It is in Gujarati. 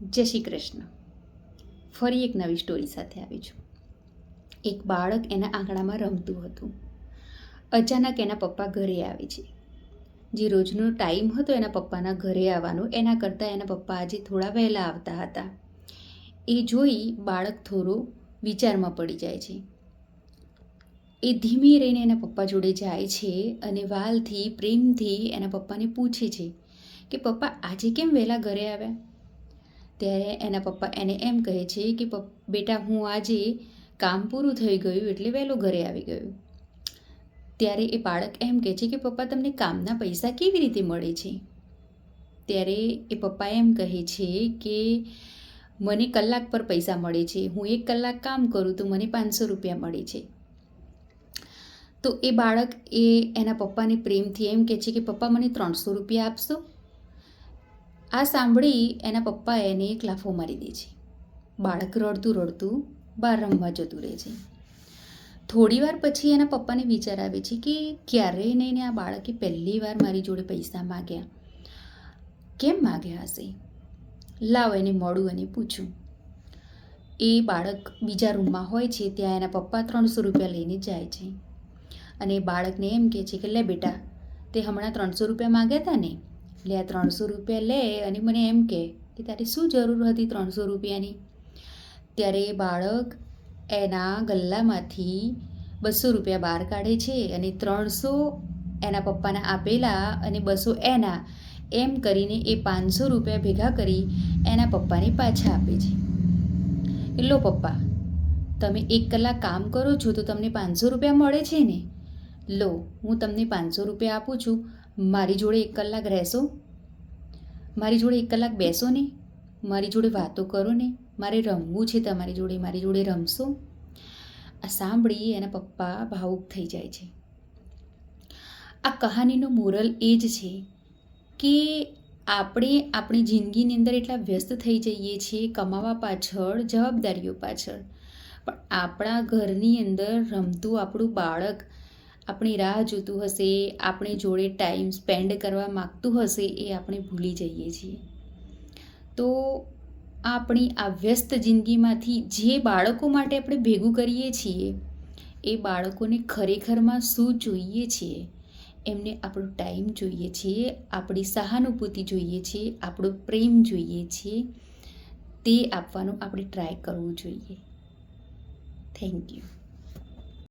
જય શ્રી કૃષ્ણ. ફરી એક નવી સ્ટોરી સાથે આવી છું. એક બાળક એના આંગણામાં રમતું હતું. અચાનક એના પપ્પા ઘરે આવે છે. જે રોજનો ટાઈમ હતો એના પપ્પાના ઘરે આવવાનો, એના કરતાં એના પપ્પા આજે થોડા વહેલા આવતા હતા. એ જોઈ બાળક થોડો વિચારમાં પડી જાય છે. એ ધીમે રહીને એના પપ્પા જોડે જાય છે અને વાલથી પ્રેમથી એના પપ્પાને પૂછે છે કે પપ્પા આજે કેમ વહેલા ઘરે આવ્યા? ત્યારે એના પપ્પા એને એમ કહે છે કે બેટા, હું આજે કામ પૂરું થઈ ગયું એટલે વહેલો ઘરે આવી ગયું. ત્યારે એ બાળક એમ કહે છે કે પપ્પા, તમને કામના પૈસા કેવી રીતે મળે છે? ત્યારે એ પપ્પા એમ કહે છે કે મને કલાક પર પૈસા મળે છે. હું 1 કલાક કામ કરું તો મને 500 રૂપિયા મળે છે. તો એ બાળક એના પપ્પાને પ્રેમથી એમ કહે છે કે પપ્પા, મને 300 રૂપિયા આપશો? આ સાંભળી એના પપ્પા એને એક લાફો મારી દે છે. બાળક રડતું રડતું બહાર રમવા જતું રહે છે. થોડી વાર પછી એના પપ્પાને વિચાર આવે છે કે ક્યારેય નહીં આ બાળકે પહેલી વાર મારી જોડે પૈસા માગ્યા. કેમ માગ્યા હશે? લાવ એને મળું અને પૂછું. એ બાળક બીજા રૂમમાં હોય છે ત્યાં એના પપ્પા 300 રૂપિયા લઈને જાય છે અને બાળકને એમ કહે છે કે લે બેટા, તે હમણાં 300 રૂપિયા માગ્યા હતા ને, એટલે આ 300 રૂપિયા લે અને મને એમ કહે કે તારી શું જરૂર હતી 300 રૂપિયાની? ત્યારે એ બાળક એના ગલ્લામાંથી 200 રૂપિયા બહાર કાઢે છે અને 300 એના પપ્પાને આપેલા અને 200 એના, એમ કરીને એ 500 રૂપિયા ભેગા કરી એના પપ્પાને પાછા આપે છે. લો પપ્પા, તમે 1 કલાક કામ કરો છો તો તમને 500 રૂપિયા મળે છે ને? લો, હું તમને 500 રૂપિયા આપું છું, મારી જોડે 1 કલાક રહેશો? મારી જોડે 1 કલાક બેસો ને, મારી જોડે વાતો કરો ને, મારે રમવું છે તમારી જોડે, મારી જોડે રમશો? આ સાંભળી એના પપ્પા ભાવુક થઈ જાય છે. આ કહાનીનો મોરલ એ જ છે કે આપણે આપણી જિંદગીની અંદર એટલા વ્યસ્ત થઈ જઈએ છીએ કમાવા પાછળ, જવાબદારીઓ પાછળ, પણ આપણા ઘરની અંદર રમતું આપણું બાળક આપણી રાહ જોતું હશે, આપણી જોડે ટાઈમ સ્પેન્ડ કરવા માગતું હશે, એ આપણે ભૂલી જઈએ છીએ. તો આપણી આ વ્યસ્ત જિંદગીમાંથી જે બાળકો માટે આપણે ભેગું કરીએ છીએ, એ બાળકોને ખરેખરમાં શું જોઈએ છીએ? એમને આપણો ટાઈમ જોઈએ છીએ, આપણી સહાનુભૂતિ જોઈએ છીએ, આપણો પ્રેમ જોઈએ છીએ, તે આપવાનું આપણે ટ્રાય કરવું જોઈએ. Thank you.